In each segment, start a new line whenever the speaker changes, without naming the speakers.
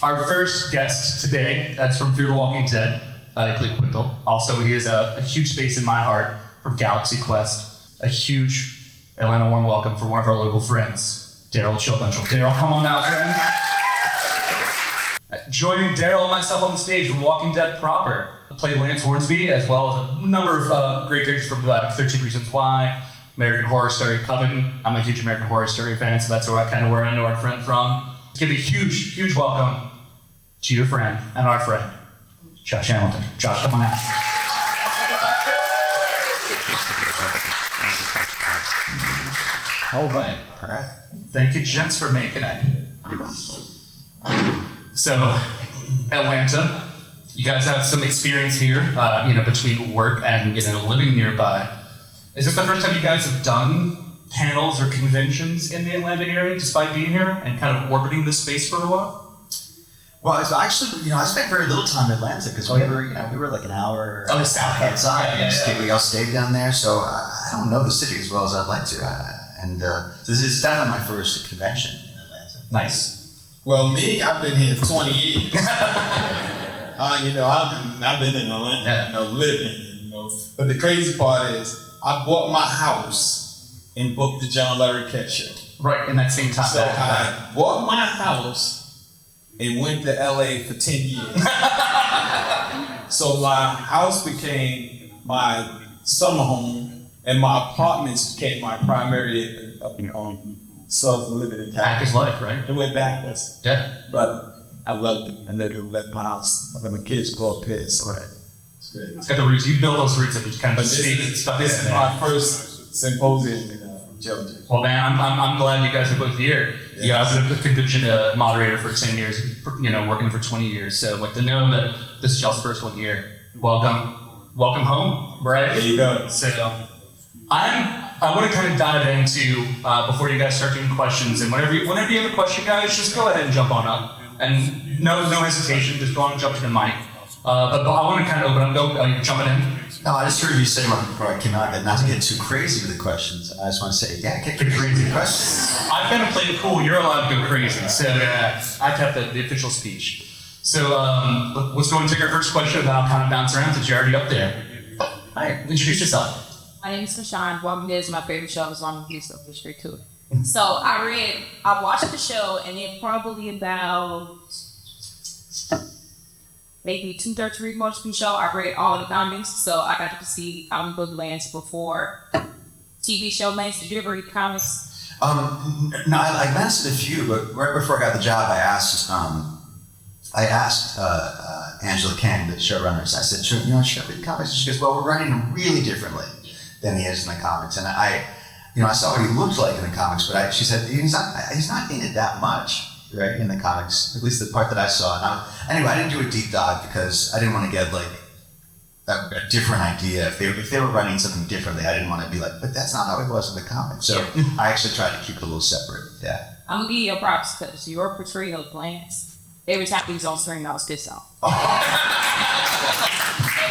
Our first guest today, that's from Fear the Walking Dead, Wendell. Also, he is a huge space in my heart from Galaxy Quest. A huge Atlanta warm welcome for one of our local friends, Daryl Mitchell. Daryl, come on out, friend. Joining Daryl and myself on the stage from Walking Dead proper. I played Lance Hornsby, as well as a number of great characters from 13 Reasons Why, American Horror Story Coven. I'm a huge American Horror Story fan, so that's where I know our friend from. Let's give a huge, huge welcome to your friend and our friend, Josh Hamilton. Josh, come on out. All right. Thank you, gents, for making it. So, Atlanta, you guys have some experience here, between work and, living nearby. Is this the first time you guys have done panels or conventions in the Atlanta area, despite being here and kind of orbiting this space for a while?
Well, it's actually, I spent very little time in Atlanta because we were like an hour outside. We all stayed down there, so I don't know the city as well as I'd like to. This is definitely my first convention in Atlanta.
Nice.
Well, me, I've been here 20 years. I've been in Atlanta, living, But the crazy part is, I bought my house and booked the John Larroquette Show.
Right, in that same time.
So I bought my house and went to LA for 10 years. So my house became my summer home, and my apartments became my primary self-living
in Packers life, right?
It went backwards.
Yeah.
But I loved it. I never left my house. My kids grow up here, so
right. It's great. It's got the roots. You build those roots up, you kind of speak and stuff.
This is my first symposium in Georgia.
Well, man, I'm glad you guys are both here. Yeah, I've been a convention moderator for 10 years, working for 20 years. So, to know that this is y'all's first one here. Welcome home, right?
There you go.
So, I want to kind of dive into before you guys start doing questions, and whenever you have a question, guys, just go ahead and jump on up, and no hesitation, just go on and jump to the mic. But I want to kind of open up. Are you jumping in?
No, I just heard you say before I came out that not to get too crazy with the questions. I just want to say, get crazy questions.
I've kind of played it cool. You're allowed to go crazy. So I kept the official speech. So let's go and take our first question, and then I'll kind of bounce around since you're already up there. Hi, introduce yourself.
My name is Fashawn. Walking Dead is my favorite show, as long as you still go straight to it. So I watched the show, and it probably about maybe 2/3 weeks from the show, I read all of the comics, so I got to see comic book Lance before TV show Lance. Did you ever read comics?
No, I glanced at a few, but right before I got the job, I asked Angela Kang, the showrunners. I said, should I read comics? And she goes, well, we're running them really differently than he is in the comics. And I saw what he looked like in the comics, but she said he's not in it that much. Right, in the comics, at least the part that I saw. Anyway, I didn't do a deep dive because I didn't want to get a different idea. If they were running something differently, I didn't want to be like, but that's not how it was in the comics. So I actually tried to keep it a little separate. Yeah.
I'm gonna give you your props because your portrayal of Lance, every time he was on screen, I was pissed off. And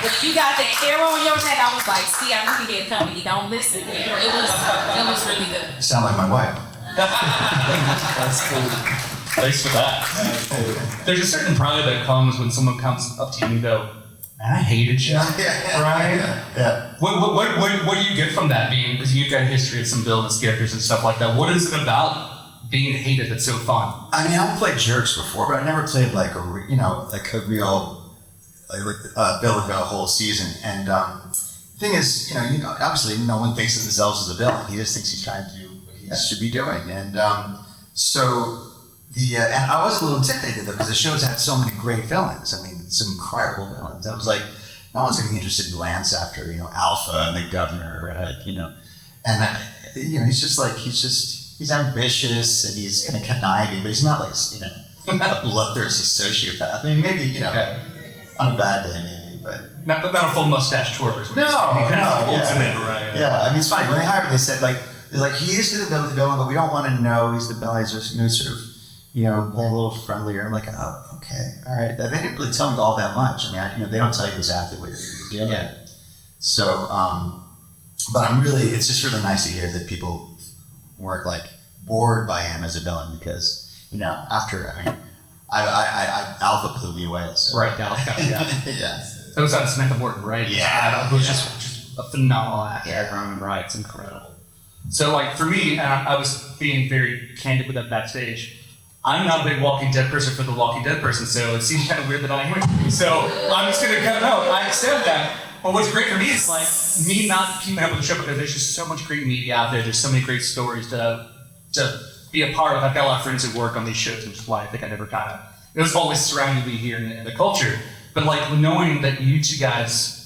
when you got that arrow in your head, I was like, see, I knew he had coming. You don't listen. It was really good.
You sound like my wife.
That's cool. Thanks for that. There's a certain pride that comes when someone comes up to you and go, man, I hated you. Right?
Yeah.
What do you get from that? Because you've got a history of some villainous characters and stuff like that. What is it about being hated that's so fun?
I mean, I've played jerks before, but I never played like a real villain for a whole season. And the thing is, obviously no one thinks of themselves as a villain. He just thinks he's trying to do what he should be doing. And and I was a little intimidated though, because the show's had so many great villains. I mean, some incredible villains. I was like, no one's gonna be interested in Lance after, Alpha and the Governor, right? And he's ambitious and he's kind of conniving, but he's not like, a bloodthirsty sociopath. I mean, maybe, on a bad day, maybe, but
not a full mustache twirler.
No,
right?
Yeah, I mean, it's funny. When they hired me, they said he is the villain, but we don't want to know he's the villain. He's just sort of, a little friendlier. I'm like, oh, okay, all right. They didn't really tell me all that much. I mean, they don't tell you exactly what you're doing. Yeah. So, but it's just really nice to hear that people weren't bored by him as a villain because, I Alpha blew me away. So.
Right, yeah.
Yeah.
That was on Samantha Morton, right?
Yeah.
Who was just a phenomenal actor. I remember, right? It's incredible. So, like, for me, and I was being very candid with that backstage, I'm not a big Walking Dead person for the Walking Dead person, so it seems kind of weird that I am. So, I'm just going to cut it out. I accept that. But what's great for me is, like, me not keeping up with the show because there's just so much great media out there. There's so many great stories to be a part of. I've got a lot of friends who work on these shows, which is why I think I never got it. It was always surrounding me here in the culture. But, like, knowing that you two guys,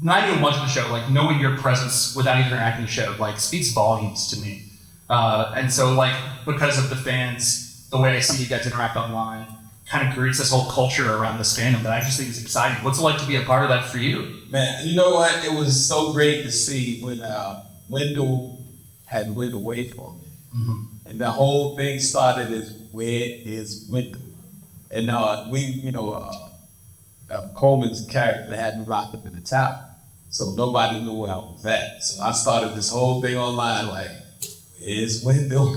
not even watching the show, like, knowing your presence without even interacting with the show, like, speaks volumes to me. And so, like, because of the fans, the way I see you guys interact online, kind of creates this whole culture around this fandom that I just think is exciting. What's it like to be a part of that for you?
Man, you know what? It was so great to see when Wendell had went away from me.
Mm-hmm.
And the whole thing started as, where is Wendell? And Coleman's character had me locked up in the tower. So nobody knew where I was at. So I started this whole thing online like, where's Wendell?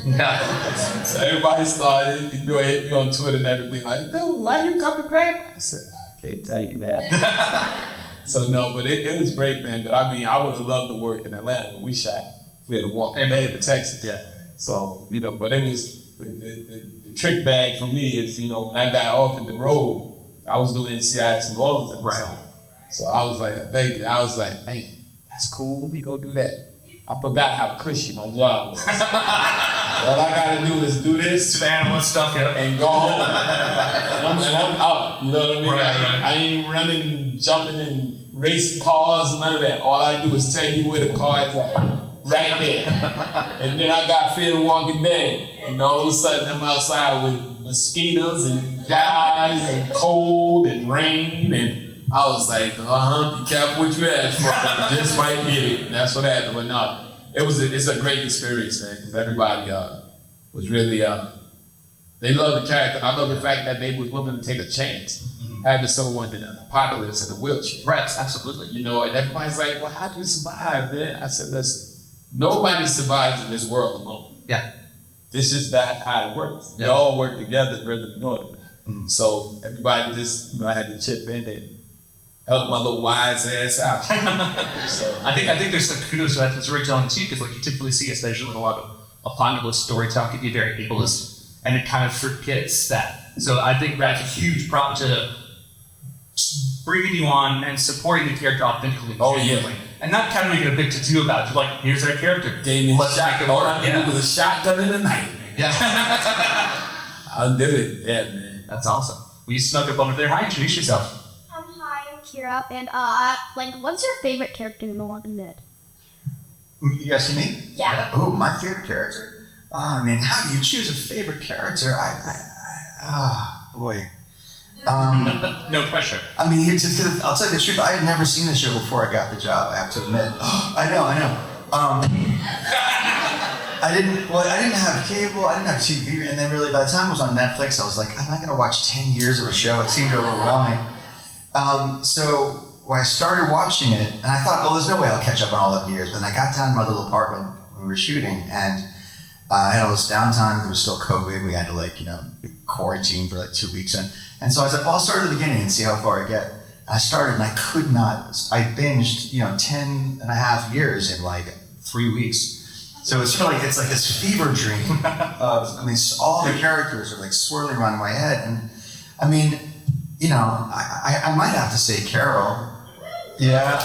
So everybody started, hit me on Twitter and everything like, dude, why you coming back? I said, I can't tell you that. So no, but it was great, man. But I mean, I would have loved to work in Atlanta when we shot. We had to walk in Texas.
Yeah.
So, but it was, the trick bag for me is, when I got off the road, I was doing NCIS and all of them.
Right.
So I was like, hey, that's cool, we go do that. I forgot how cushy my job was. All I gotta do is do this.
To the analyst stuff, yeah.
And go home. and I'm out, you know what I mean?
Right.
I ain't running, jumping, and racing cars, none of that. All I do is tell you where the car is at. Right there. And then I got Fear the Walking Dead. And all of a sudden I'm outside with mosquitoes and flies and cold and rain. And I was like, be careful what you ask for. Just might get it. And that's what happened. But no, it's a great experience, man. Because everybody was really, they love the character. I love the fact that they was willing to take a chance. Having someone in an apocalypse in a wheelchair.
Right, absolutely.
And everybody's like, well, how do you survive, man? I said, listen. Nobody survives in this world alone.
Yeah.
This is not how it works.
Yeah.
We all work together rather than north.
Mm-hmm.
So everybody just, I had to chip in and help my little wise ass out. So
I think there's some kudos to that to storytelling too, because like you typically see, especially in a lot of apocalypse storytelling, can be very ableist, and it kind of forgets that. So I think that's a huge prop to bringing you on and supporting the character authentically.
Oh, yeah.
And not kind of making a big to-do about it. You're like, here's our character.
gave me a
Let's make it all
shotgun.
right.
It was a shotgun in the night.
Yeah.
I did it. Yeah, man.
That's awesome. Well, you snuck up under there. Hi, introduce yourself.
Hi, I'm Kira, and what's your favorite character in The Walking Dead?
You asking me?
Yeah.
Oh, my favorite character. Oh, man, how do you choose a favorite character? Boy.
No pressure.
I mean, I'll tell you the truth. I had never seen the show before I got the job. I have to admit. I know. I didn't have cable. I didn't have TV, and then really, by the time it was on Netflix, I was like, I'm not gonna watch 10 years of a show. It seemed overwhelming. So when I started watching it, and I thought, there's no way I'll catch up on all of years. Then I got down to my little apartment when we were shooting, and I had all this downtime. There was still COVID. We had to quarantine for 2 weeks, and so I was like, I'll start at the beginning and see how far I get. I started, and I could not. I binged 10 and a half years in 3 weeks. So it's like this fever dream of, all the characters are swirling around in my head. And I might have to say Carol. Yeah.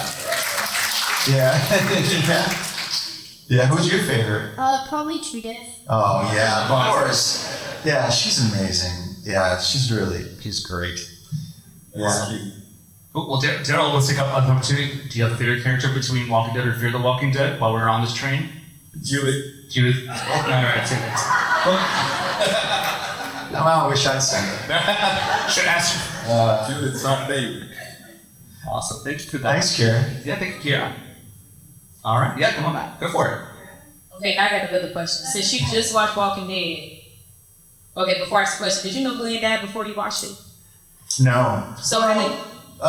Yeah, who's your favorite?
Probably Judith.
Oh, yeah, of course. Yeah, she's amazing. Yeah, she's great. Yeah.
Well, Daryl, let's take up an opportunity. Do you have a favorite character between Walking Dead or Fear the Walking Dead while we're on this train?
Judith.
All right, say that.
No, I wish I'd say it.
Should ask.
Judith's my favorite.
Awesome. Thank you for that.
Thanks, Karen.
Yeah, thank you, Kira. All right. Yeah, come on back. Go for it.
Okay, I got another question. Since you just watched Walking Dead, okay, before I ask the question, did you know Glenn died before you watched it?
No.
So I think.
Did I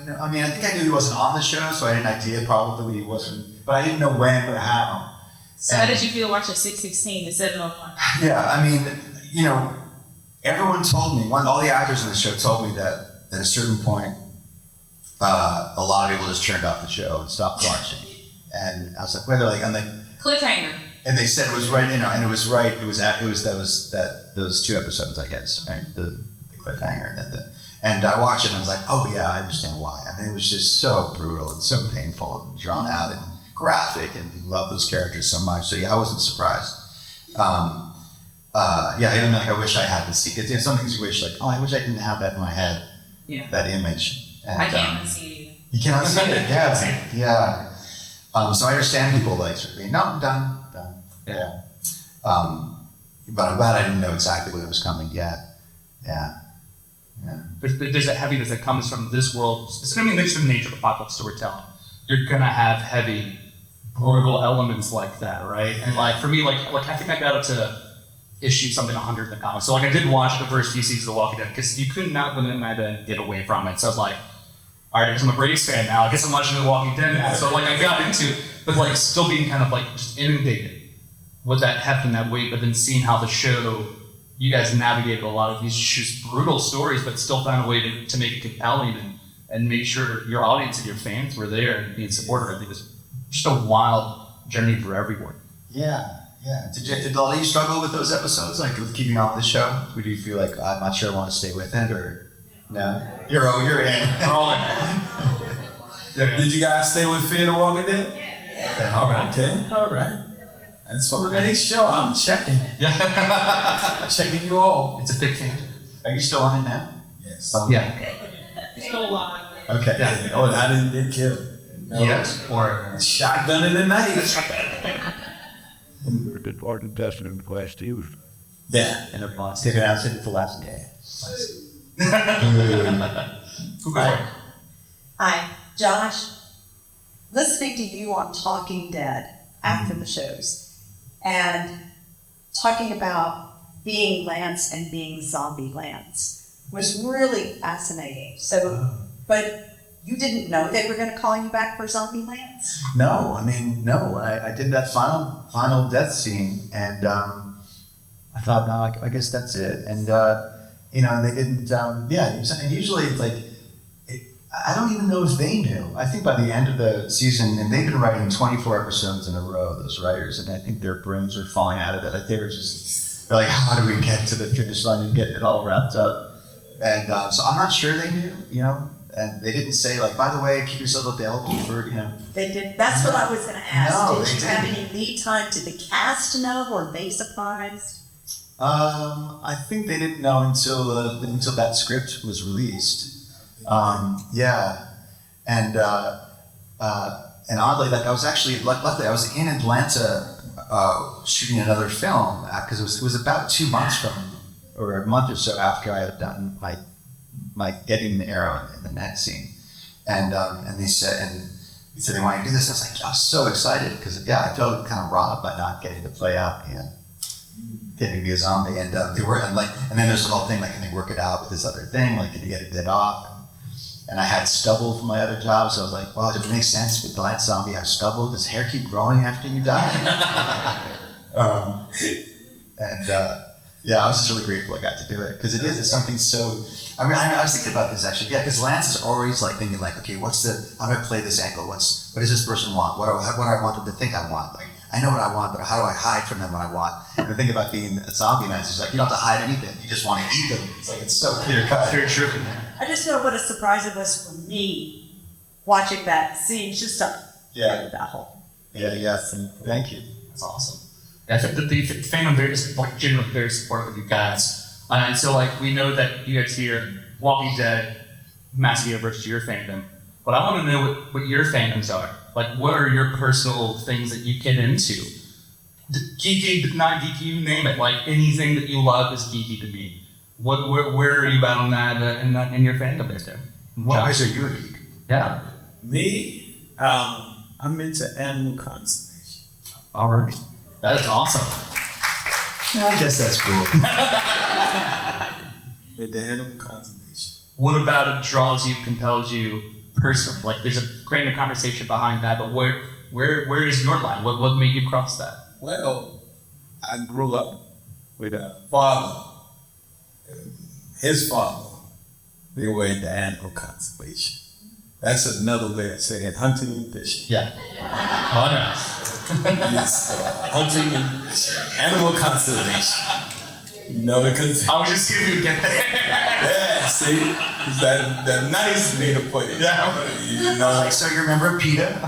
know? I think I knew he wasn't on the show, so I had an idea probably he wasn't, but I didn't know when or how.
So how did you feel watching 616 instead of 1?
Yeah, everyone told me, all the actors in the show told me that at a certain point, a lot of people just turned off the show and stopped watching. And I was like, whether like, I'm like,
Cliffhanger.
and they said it was right, and it was right. It was those 2 episodes, I guess, right? The cliffhanger, and I watched it and I was like, oh yeah, I understand why. I mean, it was just so brutal and so painful and drawn out and graphic, and you love those characters so much. So yeah, I wasn't surprised. Yeah, even like I wish I had to see it. Some things you wish, like, oh, I wish I didn't have that in my head.
Yeah.
That image. And,
I can't see it either.
You cannot see it. Yeah. So I understand people like sort of being, no, I'm done. Yeah. But I'm glad I didn't know exactly when it was coming yet. Yeah.
There's a heaviness that comes from this world. It's going to be the nature of apocalypse storytelling. You're going to have heavy, brutal elements like that, right? And like for me, like I think I got up to issue something 100 in the comics. So like I did watch the first few seasons of The Walking Dead because you could not within that get away from it. So I was like, all right, I guess I'm a Brady's fan now. I guess I'm watching The Walking Dead now. So like I got into it, but like still being kind of like just inundated with that heft and that weight, but then seeing how the show, you guys navigated a lot of these just brutal stories, but still found a way to make it compelling and make sure your audience and your fans were there and being supportive. I think it's just a wild journey for everyone.
Yeah. Did all of you struggle with those episodes, like with keeping off the show? Would you feel like, I'm not sure I want to stay with it, or no? You're in.
We're all in.
Did you guys stay with Fear the Walking Dead?
Yeah.
All right. Okay. All right. That's for the next show. I'm checking.
Yeah.
Checking you all.
It's a big fan.
Are you still on it now?
Yes.
Yeah.
Still alive.
Okay.
Yeah. Oh, I didn't kill. No.
Yes. Or
Shotgun in the night.
Important person in quest, he was
Yeah.
And a boss. Take it out, sit it for last day.
Hi, Josh. Listening to you on Talking Dead after the shows and talking about being Lance and being Zombie Lance was really fascinating. So, but you didn't know they were going to call you back for Zombie Lance?
No, I mean, no. I did that final death scene, and I thought, no, I guess that's it. And they didn't. And usually it's like, I don't even know if they knew. I think by the end of the season, and they've been writing 24 episodes in a row, those writers, and I think their brains are falling out of it. Like they're like, how do we get to the finish line and get it all wrapped up? And so I'm not sure they knew, and they didn't say like, by the way, keep yourself available for,
They did. That's what I was going to ask.
No,
did
they
you have
didn't.
any lead time? Did the cast know? Were they surprised?
I think they didn't know until that script was released. And oddly, like I was actually luckily I was in Atlanta shooting another film because it was about 2 months or a month or so after I had done my getting the arrow in the net scene, and they said they wanted to do this. I was like, I was so excited because I felt kind of robbed by not getting to play out, getting to be a zombie, and they were and then there's the whole thing like, can they work it out with this other thing, like, can you get it off? And I had stubble from my other job, so I was like, well, it makes sense with the last zombie have stubble. Does hair keep growing after you die? I was just really grateful I got to do it because it's something so. I was thinking about this actually, because Lance is always like thinking like, okay, how do I play this angle? What does this person want? What do I want them to think I want? Like, I know what I want, but how do I hide from them what I want? And the thing about being a zombie man is like, you don't have to hide anything. You just want to eat them. It's like, it's so clear cut.
very true.
I just know what a surprise it was for me watching that scene. Just that whole.
Yes, and thank you.
That's awesome. I think that the fandom generally very supportive of you guys. And so we know that you guys here, Walking Dead, massive universe to your fandom. But I want to know what your fandoms are. Like, what are your personal things that you get into? Geeky, not geeky, you name it. Like, anything that you love is geeky to me. Where are you at on that in your fandom there?
Why are you a geek?
Yeah.
Me, I'm into animal conservation.
All right. That is awesome.
Yeah, I guess that's cool.
With the animal conservation.
What about it draws you, compels you personally? Like, there's a grain of conversation behind that, but where is your line? What made you cross that?
Well, I grew up with a father his father, they were into animal conservation. That's another way of saying hunting and fishing.
Yeah. Oh, no.
Yes, hunting and fishing. Animal conservation. You know, because
I was just see if you would get there.
yeah, see, it's that nice way to put it.
Yeah.
You know,
Like, so you remember PETA?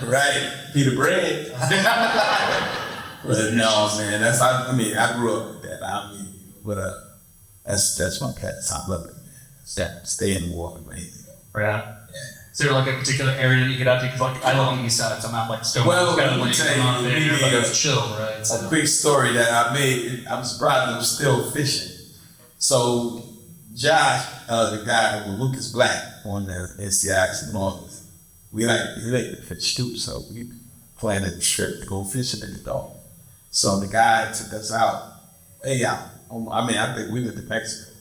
right? Peter Bread. But no, man, I grew up with that. That's my pet. I love it, man. Stay in the water, man.
Yeah. Is there like a particular area that you get out to? Because like I live on the east side, so I'm not like still.
Well, let me tell you,
but it's chill, right? So.
A big story that I made. I'm surprised I'm still fishing. So Josh, the guy with Lucas Black on the NCIS in August, we like to fish too, so we planned a trip to go fishing in the dog. So the guy took us out, way out. I think we went to Mexico,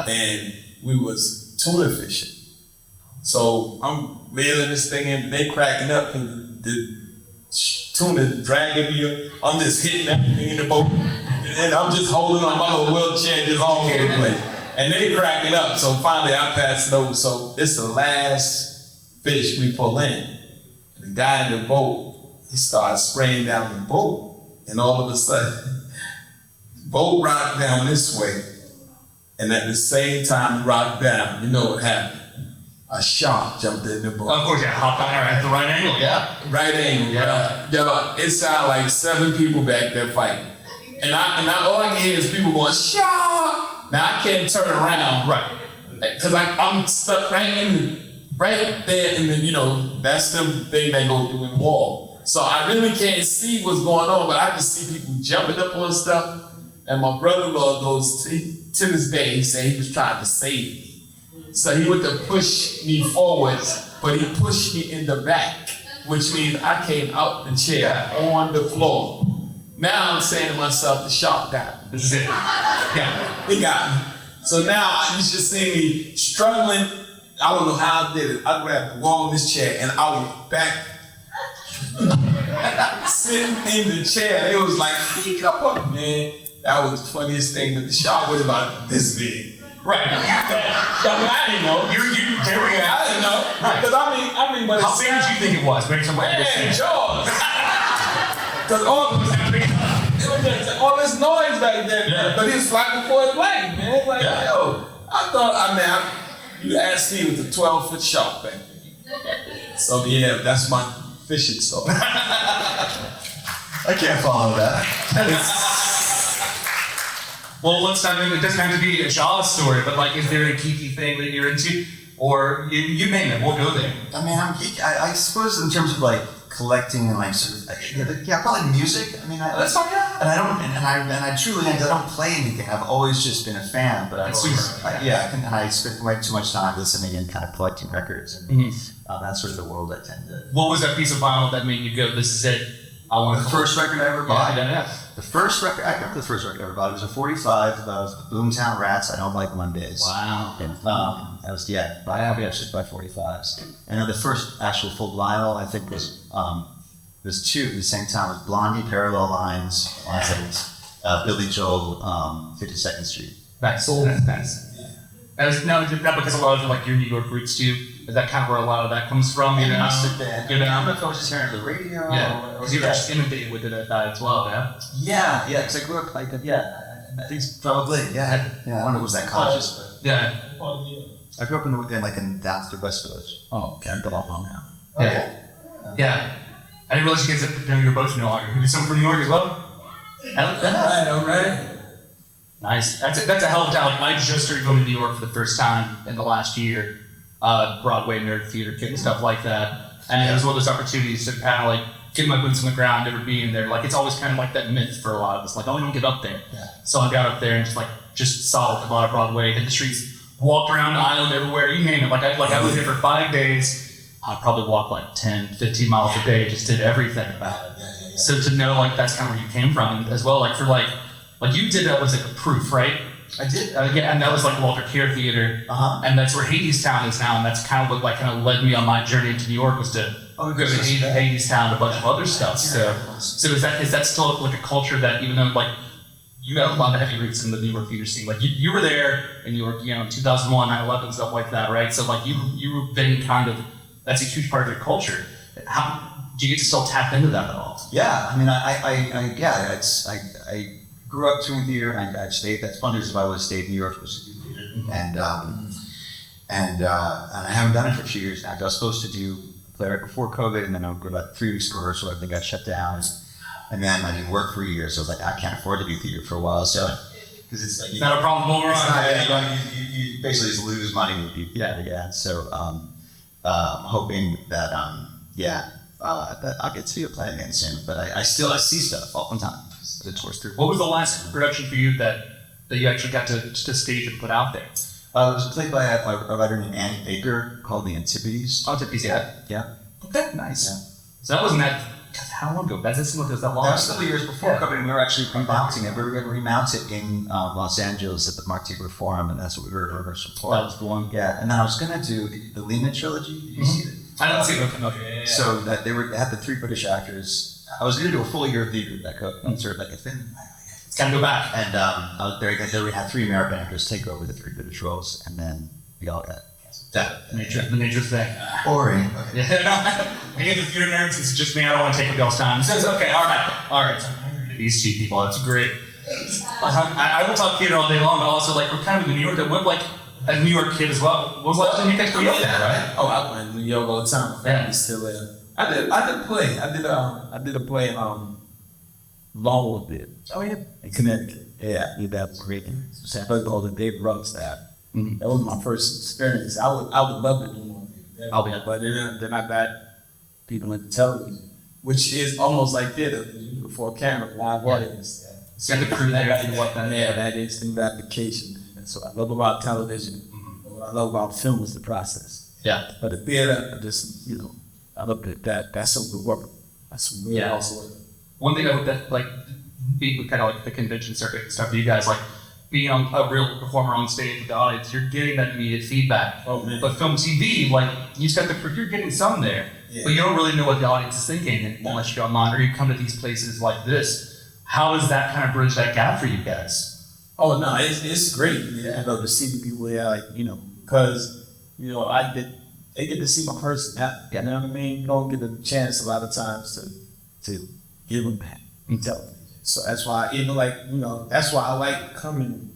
and we was tuna fishing. So I'm reeling this thing in, they cracking up, and the tuna dragging me. I'm just hitting everything in the boat, and I'm just holding on my little wheelchair just all over the place. And they cracking up, so finally I passed it over. So it's the last fish we pull in. The guy in the boat, he started spraying down the boat, and all of a sudden, the boat rocked down this way, and at the same time it rocked down, you know what happened? A shark jumped in the boat.
Of course, yeah, hop on at the right angle, yeah.
Right angle, yeah. Yo, it sounded like 7 people back there fighting. And all I can hear is people going, shark! Now I can't turn around, right? Because I'm stuck right there in the, that's the thing they go through in the wall. So I really can't see what's going on, but I can see people jumping up on stuff. And my brother-in-law goes, to this day, he said he was trying to save me. So he went to push me forwards, but he pushed me in the back, which means I came out the chair on the floor. Now I'm saying to myself, the shark got me.
This is it. Yeah.
He got me. So now you should see me struggling. I don't know how I did it. I grabbed the wall of this chair and I went back, sitting in the chair. It was like, man, that was the funniest thing, that the shark was about this big. Right. I didn't know. I didn't know. Right. Because I mean, but
how big did you think it was? Maybe some
Jaws. Because all this noise back there, yeah. But he was flying before his leg, man. Like, yeah. Yo, I thought, you asked me with a 12-foot shark back there. So yeah, that's my fishing story.
I can't follow that.
Well, let's dive in. It doesn't have to be a Jaws story, but like, is there a geeky thing that you're into? Or you name it, we'll go there.
I mean, I'm geeky. I suppose in terms of like collecting and like sort of, probably music. I mean,
that's fine, yeah.
And I truly, I don't play anything. I've always just been a fan, but I spend way too much time listening and kind of collecting records, and that's sort of the world I tend to.
What was that piece of vinyl that made you go, this is it? I want
the first record I ever bought.
Yeah.
The first record I got, the first record I ever bought, it was a 45 of Boomtown Rats. I Don't Like Mondays.
Wow.
And that was I actually by 45s. And then the first actual full vinyl I think was two at the same time. It was Blondie, Parallel Lines, Billy Joel, 52nd Street.
Nice. Nice. Now, because a lot of like your New York roots too. Is that kind of where a lot of that comes from?
I don't know if I was just hearing the radio.
Yeah, because you were just inundated with it at that as well, yeah?
Yeah, because I grew up like that, I think probably, I don't know if it was that conscious, but.
Yeah.
I grew up in Downstairs West Village.
Oh, okay.
Yeah. I didn't realize you guys you're both from New York. You do something from New York as well?
All right.
Nice. That's a hell of a talent. I just started going to New York for the first time in the last year. Broadway, nerd theater, kid, and stuff like that. And it was one of those opportunities to kind of like get my boots on the ground, never being there. Like, it's always kind of like that myth for a lot of us. Like, oh, we don't get up there. Yeah. So I got up there and just saw a lot of Broadway, hit the streets, walked around the island everywhere, you name it. I was there for 5 days. I probably walked like 10, 15 miles a day, just did everything about it. Yeah. So to know like that's kind of where you came from as well, like for like you did that was like a proof, right?
I did.
And that was like Walter Kerr Theater, and that's where Hadestown is now, and that's kind of what kind of led me on my journey into New York was to go to Hadestown and a bunch of other stuff. So is that still like a culture that even though like you got a lot of heavy roots in the New York theater scene. Like you were there, and you were, you know, in 2001, 9/11, stuff like that, right? So like you've been kind of, that's a huge part of your culture. How do you get to still tap into that at all?
Yeah, I mean, I grew up doing theater, and I stayed. That's one reason why I stayed in New York, was to do theater, and I haven't done it for a few years now. I was supposed to do a play right before COVID, and then about 3 weeks rehearsal, everything got shut down, and then I didn't work for a year, so I was like, I can't afford to do theater for a while, so because it's like,
It's not a problem going on.
you basically just lose money with you. Yeah. So I'm hoping that that I'll get to see a play again soon, but I see stuff all the time. The tours through.
What was the last production for you that you actually got to stage and put out there?
It was played by a writer named Annie Baker called The Antipodes.
Antipodes,
Yeah.
Okay, nice.
Yeah.
So that wasn't that. God, how long ago? That doesn't seem like it was that long.
That was a couple years before COVID, and we were actually remounting it. We were going to remount it in Los Angeles at the Mark Taper Forum, and that's what we were rehearsing for.
That was the one.
Yeah, and then I was going to do the Lehman trilogy. Did you see it?
I don't see it. Okay. Yeah.
So that they had the 3 British actors. I was going to do a full year of theater, like a thing.
It's gotta go back.
And I was very good. Then we had 3 American actors take over the 3 British roles, and then we all got
That the nature of the thing.
boring.
Yeah, no. Me and the theater nerds, it's just me. I don't want to take up y'all's time. So it's okay. All right. These 2 people, that's great. I will talk theater all day long, but also like we're kind of in New York. We're like a New York kid as well. What was last time you guys go there, right?
Oh, I went to New York all the time. My family's still there. I did a play. I did a play. Longwood did.
Oh yeah.
In Connecticut. Yeah, I did that great. So I played all the Dave Rugg's that.
Mm-hmm.
That was my first experience. I would love to do more.
I'll be.
But then I got people into television, which is almost like theater before camera, live audience.
You got the crew there and whatnot.
Yeah, that instant gratification. That's what I love about television. What I love about film is the process.
Yeah.
But the theater, just I looked at that. That's some good work. That's some real hard work.
One thing I would like being kind of like the convention circuit and stuff for you guys, like being a real performer on stage with the audience, you're getting that immediate feedback.
Oh man.
But film TV, like you just got you're getting some there, but you don't really know what the audience is thinking unless you go online or you come to these places like this. How does that kind of bridge that gap for you guys?
Oh no, it's great. Yeah, I love to see the people there, because they get to see my person. You know what I mean? You don't get a chance a lot of times to give them back and tell them. So that's why that's why I like coming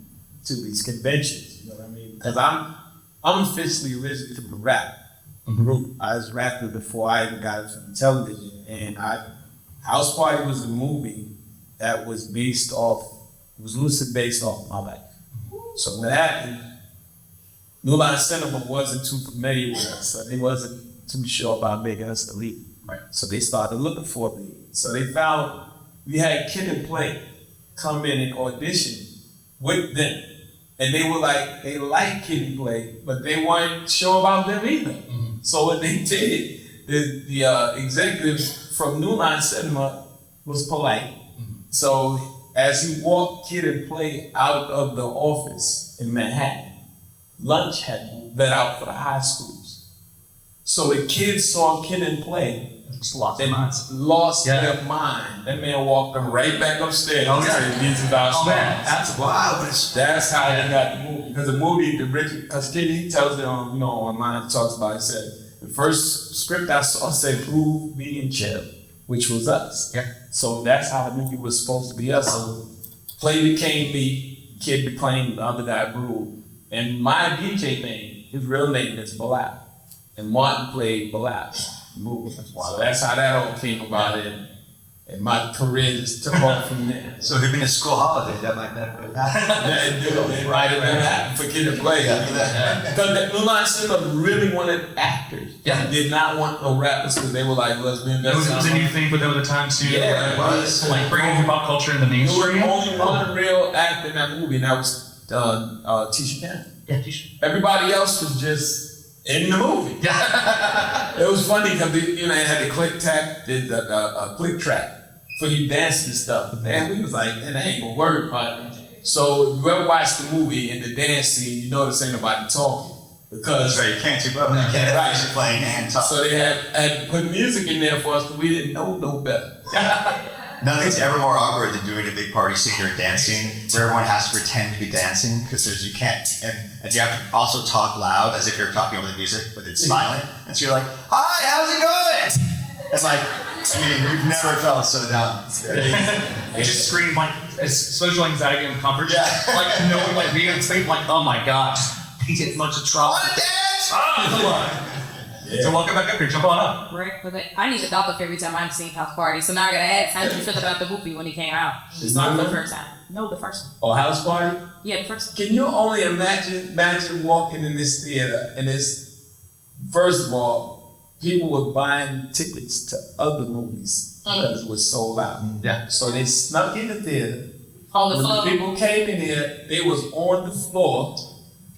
to these conventions. You know what I mean? Because I'm officially originally from the rap group. I was rapping before I even got from television, and House Party was a movie that was loosely based off my life. So when that happened, New Line Cinema wasn't too familiar with us. So they wasn't too sure about making us the lead.
Right.
So they started looking for a lead. So they found we had Kid and Play come in and audition with them. And they were like, they liked Kid and Play, but they weren't sure about them either. Mm-hmm. So what they did, the executive from New Line Cinema was polite. Mm-hmm. So as he walked Kid and Play out of the office in Manhattan, lunch had been let out for the high schools. So the kids saw Kid and Play,
Lost
their mind. That man walked them right back upstairs.
That's wow.
That's how they got the movie. Because the movie, because Kid, he tells it online, he talks about it, he said, the first script I saw said, "Prove me and Chill," which was us.
Yeah.
So that's how the movie was supposed to be us. So Play became me, Kid became the other guy, Brew. And my DJ thing, his real name is Balap. And Martin played Balap. So that's how that all came about, and my career just took off from there.
So if you've been a school holiday, that might not have happened.
It might have been happened for Kid to Play. Because the New Line Cinema really wanted actors.
Yeah.
They did not want no rappers because they were like, let's be invested.
It was a new thing for them at the time too.
Yeah, it was.
Like bringing hip hop culture in the
There
mainstream.
was only one real actor in that movie, and that was Tisha Campbell.
Yeah, Tisha.
Everybody else was just in the movie.
Yeah.
It was funny because it had the click track for you dancing and stuff. But then we was like, that ain't gonna work, partner. So if you ever watch the movie in the dance scene, you notice ain't nobody talking. Because
That's right, you can't keep up. You can't actually playing and talk.
So they had put music in there for us, but we didn't know no better.
Nothing's ever more awkward than doing a big party scene or a dance scene where everyone has to pretend to be dancing because you can't, and you have to also talk loud as if you're talking over the music, but it's silent. And so you're like, "Hi, how's it going?" It's like, you've never felt so down.
I just scream like social anxiety and comfort.
Yeah.
Like no one like being sleep like, oh my god, he's in much of trouble.
Wanna dance?
Come on. So welcome back up here. Jump on up.
Right, but I need a dollop every time I'm seeing House Party. So now I gotta ask, how did you feel about the movie when he came out?
It's
Not
not
the
good?
first time. No, the first one.
Or house party?
Yeah, the first one.
Can you only imagine walking in this theater and it's, first of all, people were buying tickets to other movies because it was sold out.
Yeah.
So they snuck in the theater.
On the
When
floor.
the people came in here, they was on the floor,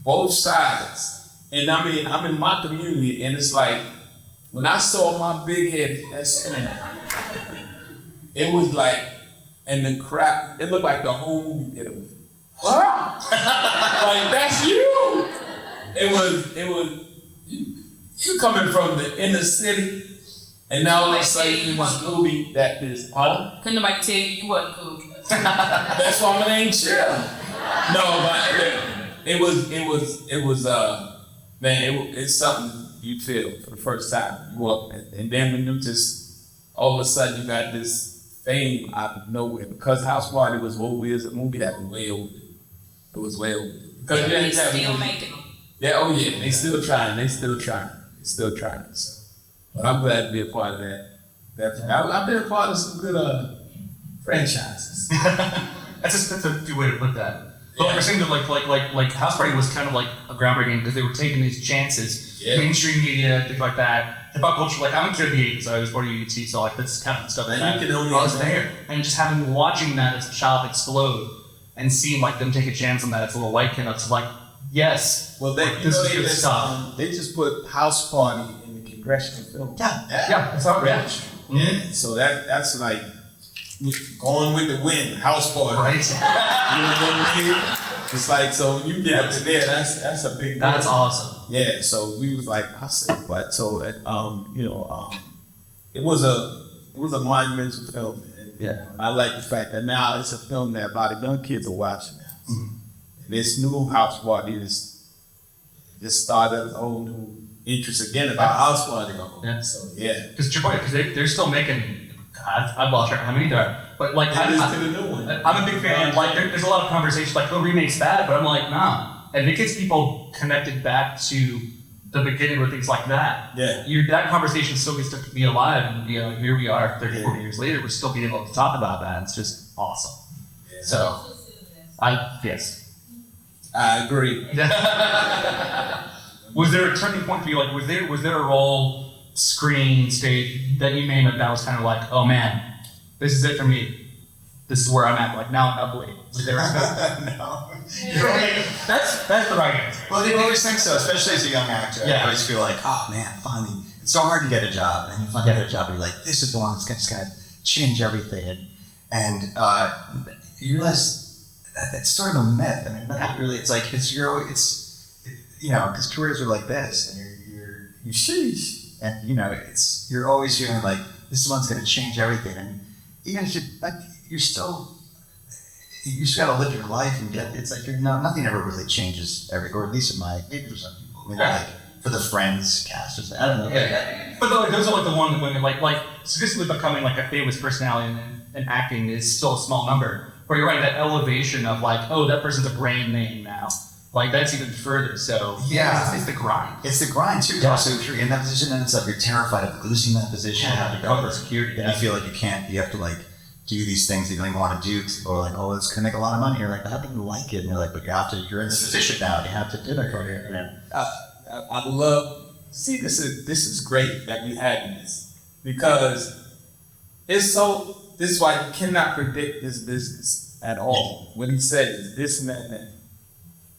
both sides. And I mean, I'm in my community, and it's like, when I saw my big head, it was like, and the crowd, it looked like the whole movie theater was, like, that's you! It was, you coming from the inner city, and now all of a sudden you want a movie that is hard.
Couldn't nobody tell you wasn't cool.
That's why my name Chill. No, but it was man, it's something you feel for the first time. You walk, and then when you just all of a sudden you got this fame out of nowhere because House Party was always a movie that was way over. It was way over. Because
They still making them.
yeah, oh yeah, they still trying. So, but I'm glad to be a part of that. I've been a part of some good franchises.
That's a good way to put that. But like we're saying that like House Party was kind of like a groundbreaking because they were taking these chances, mainstream media, things like that, hip hop culture. Like I'm a kid of the '80s, so I was born in UT, so like this kind of stuff.
And
that
you can only
I was there, and just watching that as a child explode and seeing like them take a chance on that as a little white kid, it's like yes,
Well, they
this is good stuff.
They just put House Party in the congressional film.
Yeah, that's how it is.
Yeah, so that's like going with the wind, House Party.
Right.
You know what I mean? It's like, so when you get up to there, that's a big deal.
That's awesome.
Yeah, so we was like, I said, what? So it was a monumental film. And
Yeah.
I like the fact that now it's a film that a lot of young kids are watching. And this new House Party is just started a whole new interest again about House Party.
Yeah.
So yeah.
Because they're still making. I've lost track how many there are, but like I'm a big fan. Like there's a lot of conversation like, oh, remake's bad, but I'm like, nah. And it gets people connected back to the beginning with things like that.
Yeah.
That conversation still gets to be alive, and here we are 30, 40 years later, we're still being able to talk about that. It's just awesome.
Yeah.
So, yes.
I agree.
Was there a turning point for you? Like, was there a role, screen, stage that you made that was kind of like, oh man, this is it for me. This is where I'm at. Like now I'm up late. Was there
No.
That's the right answer.
Well, they always think so, especially as a young actor.
Yeah.
I always feel like, oh man, finally, it's so hard to get a job. And you finally get a job, and you're like, this is the one that's just gonna change everything. And you realize that's sort of a myth. I mean, not really. It's like because careers are like this, and you sheesh. And you're always feeling like this one's going to change everything, and even if you just got to live your life and get. It's like nothing ever really changes or at least maybe for some people, maybe like for the Friends cast or something. I don't know.
Yeah. But those are like the one when like statistically becoming like a famous personality and acting is still a small number. Where you're right, that elevation of like, oh, that person's a brand name now. Like that's even further. So
yeah,
it's the grind.
It's the grind too.
Yeah.
So if you're in that position, and it's like you're terrified of losing that position.
Yeah,
to cover
security.
And you feel like you can't. You have to like do these things that you don't even want to do. Or like, oh, it's gonna make a lot of money. You're like, I don't even like it. And you're like, but you're in this position now. You have to do that career.
I love. See, this is great that you had this because it's so. This is why you cannot predict this business at all. When he says this and that and that.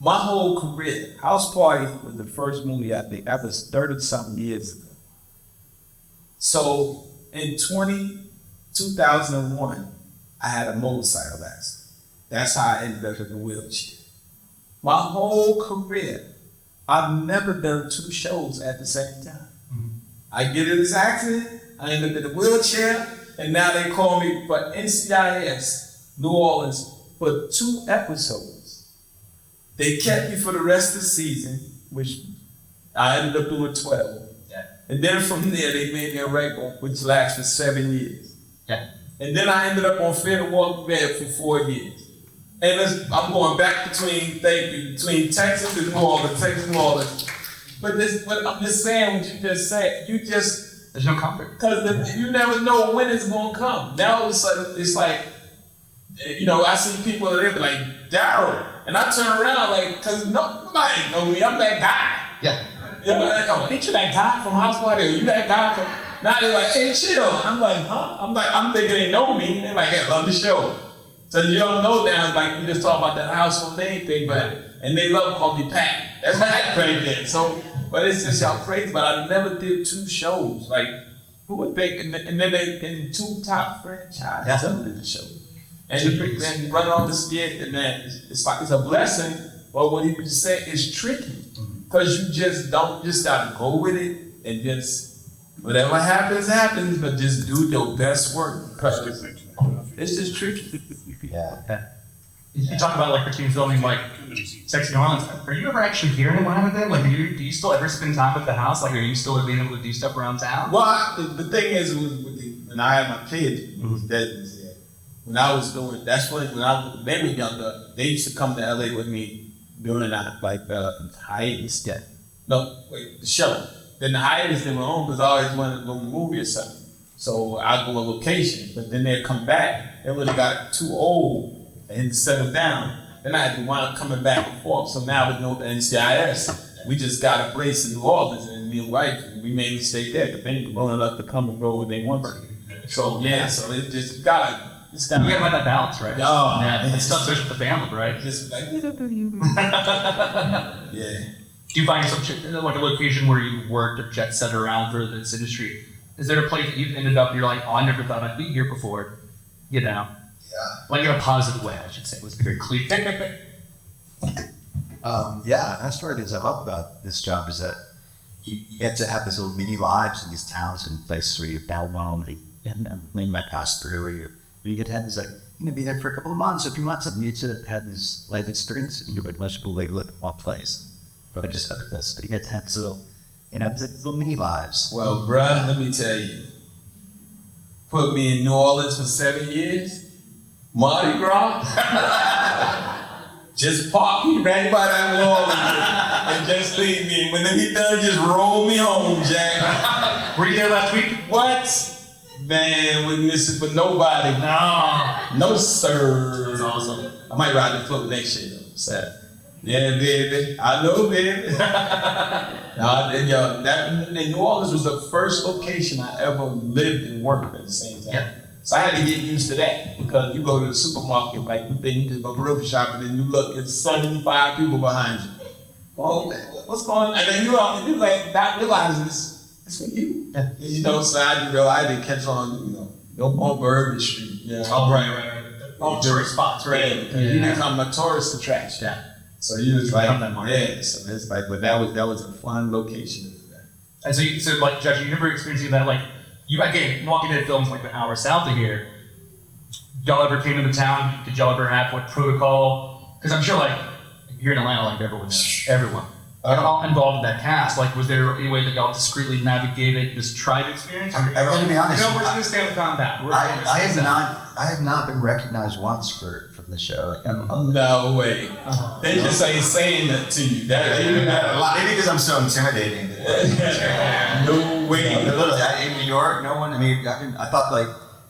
My whole career, House Party was the first movie I think. That was 30-something years ago. So in 2001, I had a motorcycle accident. That's how I ended up in a wheelchair. My whole career, I've never done 2 shows at the same time. I get in this accident, I end up in a wheelchair, and now they call me for NCIS, New Orleans, for 2 episodes. They kept me for the rest of the season, which I ended up doing 12.
Yeah.
And then from there, they made me a regular, which lasted for 7 years.
Yeah.
And then I ended up on Fair and Walking Dead for 4 years. And I'm going back between Texas and New Orleans, Texas and New Orleans. But I'm just saying what you just said.
There's no comfort.
Because you never know when it's going to come. Now it's like, you know, I see people that are like, Daryl. And I turn around like, because nobody know me. I'm that guy.
Yeah.
You know, like, oh, ain't you that guy from House Party? You that guy from... Now they're like, hey, chill. I'm like, huh? I'm thinking they know me. They're like, I love the show. So you don't know now, like, you just talk about that household name thing, and they love calling me Pat. That's not that crazy. So, but it's just y'all crazy, but I never did 2 shows. Like, who would think, and then they in 2 top franchises under the show. And run on the skit, and then it's like, it's a blessing, but what he just said is tricky. Because you just gotta go with it, and just, whatever happens, but just do your best work. Because it's just tricky.
Yeah.
You talk about like cartoon filming, like Sexy New Orleans. Are you ever actually here in Atlanta then? Like, do you still ever spend time at the house? Like, are you still being able to do stuff around town?
Well, the thing is, when I had my kids, when I was doing, that's when they were younger, they used to come to LA with me during that, like hiatus. Yeah. No, wait, the show. Then the hiatus they were on because I always wanted to go to a movie or something. So I'd go to a location, but then they'd come back. They would have got too old and settled down. Then I had to wind up coming back and forth. So now with no NCIS, we just got a place in New Orleans, and me and wife, we mainly stayed there. But then you willing enough to come and go where they want. So yeah, so it just gotta.
You gotta find that balance, right?
Oh,
yeah, it's tough, especially with the family, right?
Just like, yeah.
Do you find yourself like a location where you worked or jet set around for this industry? Is there a place that you've ended up, you're like, oh, I never thought I'd be here before, you know?
Yeah.
Like in a positive way, I should say. It was very clear.
Yeah, that's what it is I love about this job is that you get to have these little mini lives in these towns and places where you're down lonely and you might pass through where you get to have this like, you're gonna be there for a couple of months, a few months, and you get to have this life experience and you're much people live in one place. But I just have this, but you get to have this little, you know, little mini lives.
Well, bruh, let me tell you. Put me in New Orleans for 7 years. Mardi Gras. Just park me right by that wall and just leave me. When he done, just roll me home, Jack.
Were you there last week?
What? Man, we miss it for nobody. No, sir.
That's awesome.
I might ride the float next year, though. Sad. Yeah, baby. I know, baby. New Orleans was the first location I ever lived and worked at the same time.
Yeah.
So I had to get used to that because you go to the supermarket, like then you just go grocery shopping, and you look, it's 75 people behind you. Oh, what's going on? And then you like not realizing it's for you.
Yeah.
And, you know, so I didn't catch on, you know, on Bourbon Street. You know?
Oh, right. Oh, tourist spots, right?
Yeah. You become a tourist attraction.
Yeah.
So you was like,
yeah.
So it's like, but that was a fun location.
And so like, Judge, you never experienced that, like, you again walking into films like an hour south of here. Y'all ever came into town? Did y'all ever have what protocol? Because I'm sure, like, here in Atlanta, like everyone knows, everyone. All involved in that cast. Like, was there any way that y'all discreetly navigated this tribe experience?
I'm gonna be honest.
You know, we're just gonna stay with combat.
I have not been recognized once for the show.
No way. They just ain't saying that to you.
Maybe because I'm so intimidating.
No way.
Literally, in New York, no one. I mean, I thought like,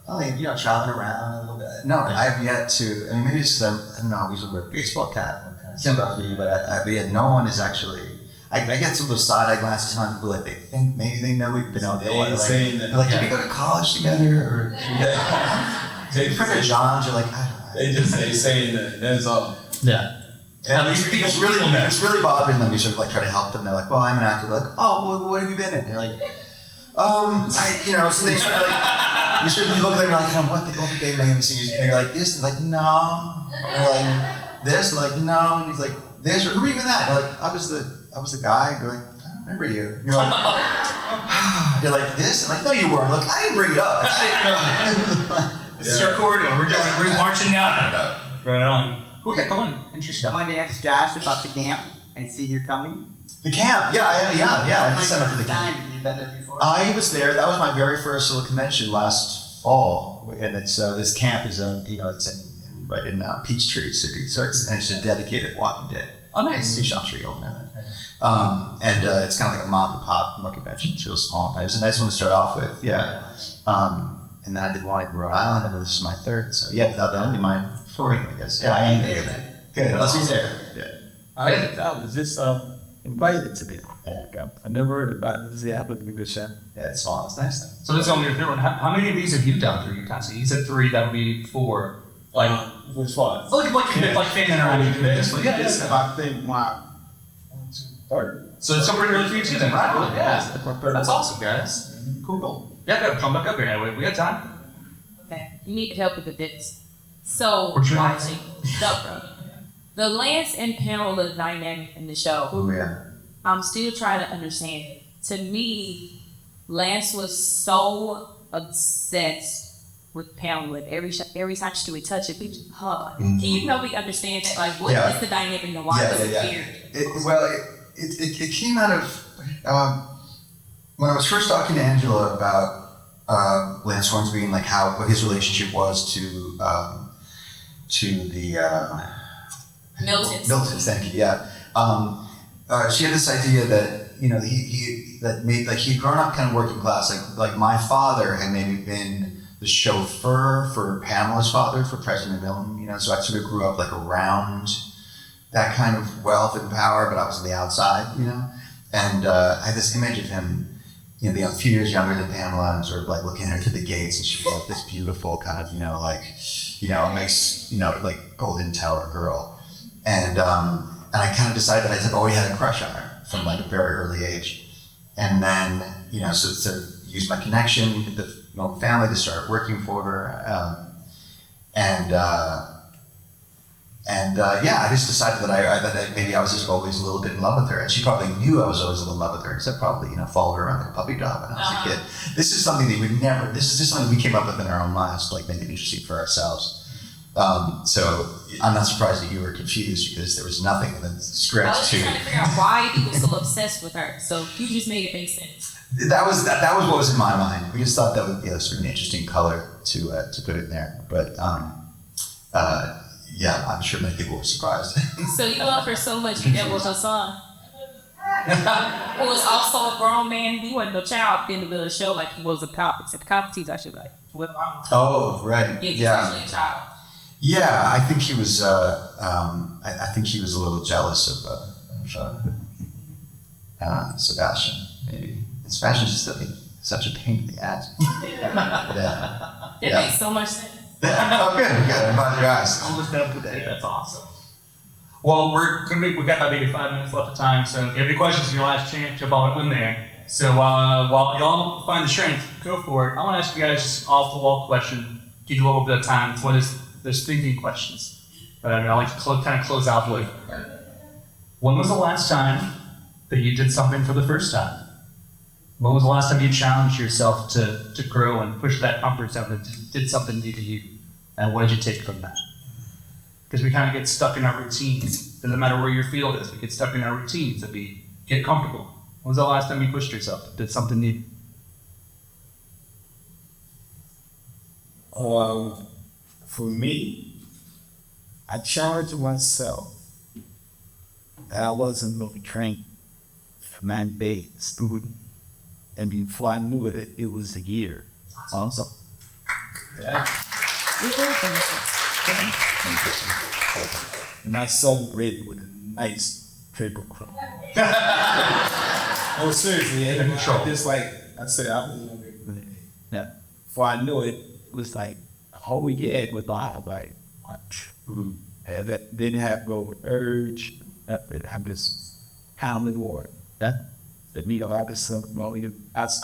oh, you know, traveling around a little bit. No, I have yet to. I mean, maybe it's I don't know. We usually wear a baseball cap. But yeah, no one is actually. I get some of those side eye glasses on. People like they think maybe they know we've been out there. Like, did we go to college together? Or they forget Johns. You're like, I don't know.
They saying that. That's all.
Yeah.
And it's really bothering them. You sort of like try to help them. They're like, well, I'm an actor. They're like, oh, well, what have you been in? They're like, so they sort of like, you sort of look at them and you're like, what the game name is? And you're like, this? And like, no. They're like, this? And like, no. And he's like, this? Or who even that? They're like, I was the guy going, remember you. You're like, you're like this? I'm like, no, you weren't. Look, I didn't bring it up.
This is our corridor. We're marching down. Right on. Okay, come on. Interesting.
I wanted to ask Josh about the camp. I see you're coming.
The camp, yeah. I signed up for the camp.
You've been there before?
I was there. That was my very first little convention last fall, and it's this camp is it's right in Peachtree City, so it's a dedicated Walking Dead.
Oh, nice.
Two shops are open. And it's kind of like a mom and pop more convention. It's real small. It was a nice one to start off with, yeah. And then I did one in Rhode Island, and this is my third. So yeah, that only my fourth, I guess. Yeah, I am there then. Good. Let's be there. Yeah.
I was just invited to the camp. I never heard about it. This is the applicant position.
Yeah, it's small. It's nice though.
So this is only your third one. How many of these have you done through Utah? So you said 3, that would be 4. Like,
Which one?
like fan interaction.
I think my third.
So it's pretty early for you too then, right? Yeah. That's awesome, guys. Cool. Yeah, come back up here anyway. We got time.
Okay, you need help with this. So,
What you
watching the Lance and Pamela dynamic in the show.
Oh yeah.
I'm still trying to understand. To me, Lance was so obsessed with Pamela. Every time she would touch it, we just hug.
Mm-hmm.
And you know we understand that. Like, what is the dynamic and why was it weird?
It came out of when I was first talking to Angela about Lance Hornsby and like what his relationship was to the
Milton.
Milton, thank you. Yeah, she had this idea that he'd grown up kind of working class. Like my father had maybe been the chauffeur for Pamela's father, for President Milton. So I sort of grew up like around that kind of wealth and power, but I was on the outside. And I had this image of him, being a few years younger than Pamela, and sort of like looking at her to the gates, and she was this beautiful kind of, nice, like golden tower girl. And I kind of decided that I've always had a crush on her from like a very early age. And then, so used my connection with the family to start working for her. I just decided that maybe I was just always a little bit in love with her, and she probably knew I was always a little in love with her, because I probably followed her around like a puppy dog when I was a kid. This is something that this is just something we came up with in our own lives to like make it interesting for ourselves. So I'm not surprised that you were confused, because there was nothing in the script
I was trying to figure out why he was so obsessed with her. So you just made it make sense.
That was what was in my mind. We just thought that would be sort of an interesting color to put in there, but. Yeah, I'm sure many people were surprised.
So you love her so much, you never was her son. Who was also a grown man. He wasn't a child in the middle of the show like he was a cop. Except cops, I should like.
Oh, right.
Yeah. He's actually a child.
Yeah, I think he was. I think he was a little jealous of Sebastian. Maybe Sebastian's just such a pain in the ass.
It makes so much sense.
Oh, good. I'm glad you asked.
Almost done today. That's awesome. Well, we've got about maybe 5 minutes left of time, so if you have any questions, your last chance, jump on in there. So while y'all find the strength, go for it. I want to ask you guys just off-the-wall question. Give you a little bit of time. What is those thinking questions? I like to kind of close out with. When was the last time that you did something for the first time? When was the last time you challenged yourself to grow and push that comfort zone and did something new to you? And what did you take from that? Because we kind of get stuck in our routines. Doesn't matter where your field is, we get stuck in our routines and we get comfortable. When was the last time you pushed yourself, did something new?
For me, I challenged myself that I wasn't going to train for 9 days. And before I knew it, it was a year.
Awesome.
Yeah. And I celebrated with a nice triple crown. Oh, seriously, just like I said, I was yeah. Before I knew it, it was like a whole year with a lot of like much. And that didn't have to go with urge. I'm just pounding water. That me, I just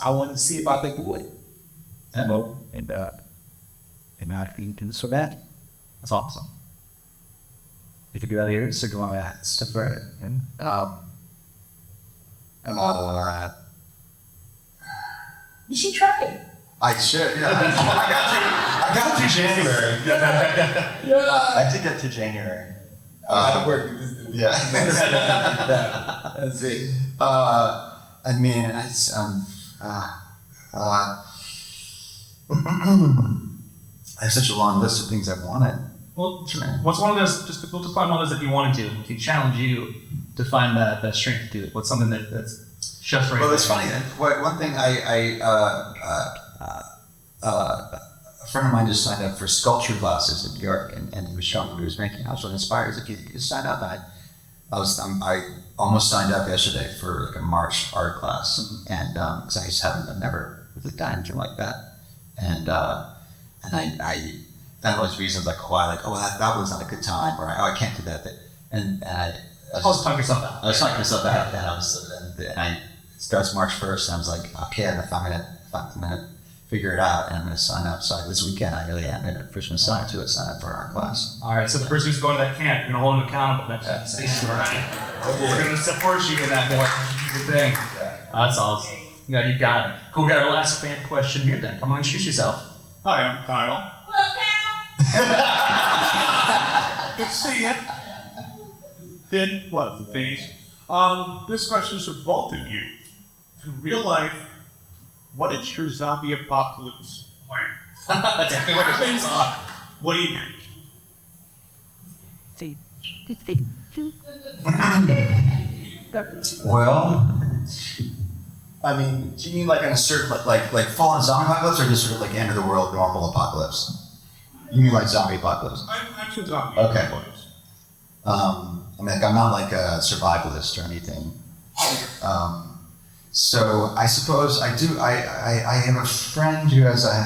I wanted to see if I could do it. And I think so that.
That's awesome. If you get out of here, so go on that stuff right. And
and all that.
You should try it.
I should. Yeah. I got to January. I did get to January.
I work.
Yeah.
That's it.
I mean, it's I have such a long list of things I've wanted.
Well, what's one of those? Just we'll define one of those if you wanted to. If you challenge you to find that strength to do it. What's something that's just right?
Well, it's funny. One thing a friend of mine just signed up for sculpture classes in New York, and he was showing me what he was making. I was really inspired. He's like, "You can sign up." I almost signed up yesterday for like a March art class, and because I just I've never really done anything like that, and I found all these reasons like why, that was not a good time, or I can't do that, and I
always talk yourself out.
I was talking myself out, and it starts March 1st, and I was like, okay, I'm gonna figure it out, and I'm gonna sign up. So this weekend, I really am gonna sign up for our class.
All right, so the person who's going to that camp, you're gonna hold him accountable. That's right. We're gonna support you in that thing. That's awesome. Yeah, you got it. Cool. We got our last fan question here. Then come on, introduce yourself.
Hi, I'm Kyle. Good to see you. Did one of the things. This question is for both of you. In real life, what is your zombie apocalypse plan?
That's exactly what it means.
What do you do?
Well, I mean, do you mean like in a certain like full-on zombie apocalypse, or just sort of like end of the world normal apocalypse? You mean like zombie apocalypse?
I'm sure zombie
Okay.
apocalypse.
I mean, like, I'm not like a survivalist or anything. So I suppose I do. I have a friend who has a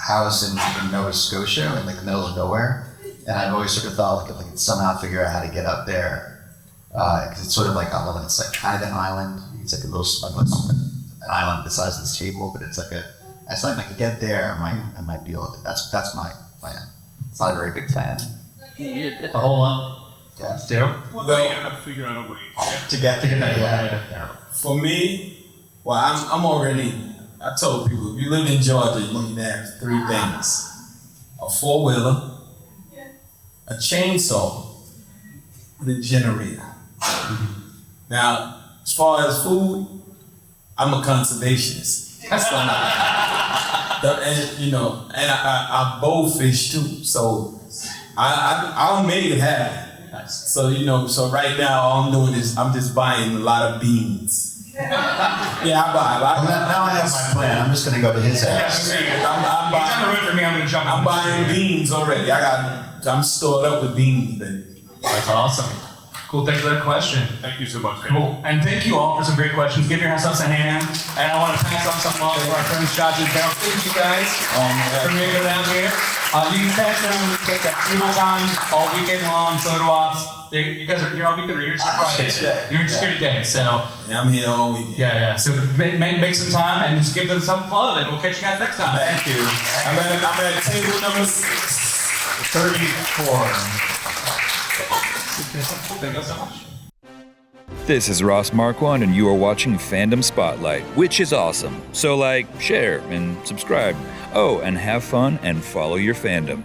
house in Nova Scotia, in like the middle of nowhere, and I've always sort of thought like if I could somehow figure out how to get up there, because it's sort of like it's like kind of an island. It's like an island the size of this table, but it's like if I could get there, I might be able to. That's my plan. It's not a very big plan.
A whole lot.
Yeah.
Still.
Well, you gotta figure out a way.
To get there. Yeah.
For me, well, I'm already. I told people if you live in Georgia, you need to have 3 things: a 4-wheeler, a chainsaw, and a generator. Now, as far as food, I'm a conservationist. So, I bow fish too, so I'll make it happen. So so right now all I'm doing is I'm just buying a lot of beans. Yeah, I buy a lot.
Now I have my plan. I'm just gonna go to his house.
I'm down the road for me. I'm gonna jump.
I'm buying beans already. I'm stored up with beans, baby.
That's awesome. Cool, thanks for that question.
Thank you so much.
Cool, and thank you all for some great questions. Give yourselves a hand. And I want to pass on some love to our friends Josh and Daryl. Thank you guys for making it down here. You can pass them take that table time all weekend long, photo ops. You guys are here all weekend, or you're just Friday. You're just here today, so.
Yeah, I'm here all weekend.
Yeah. So make some time and just give them some fun, and we'll catch you guys next time.
Thank you. I'm at table number 34.
Thank you so much.
This is Ross Marquand, and you are watching Fandom Spotlight, which is awesome. So share, and subscribe. Oh, and have fun and follow your fandom.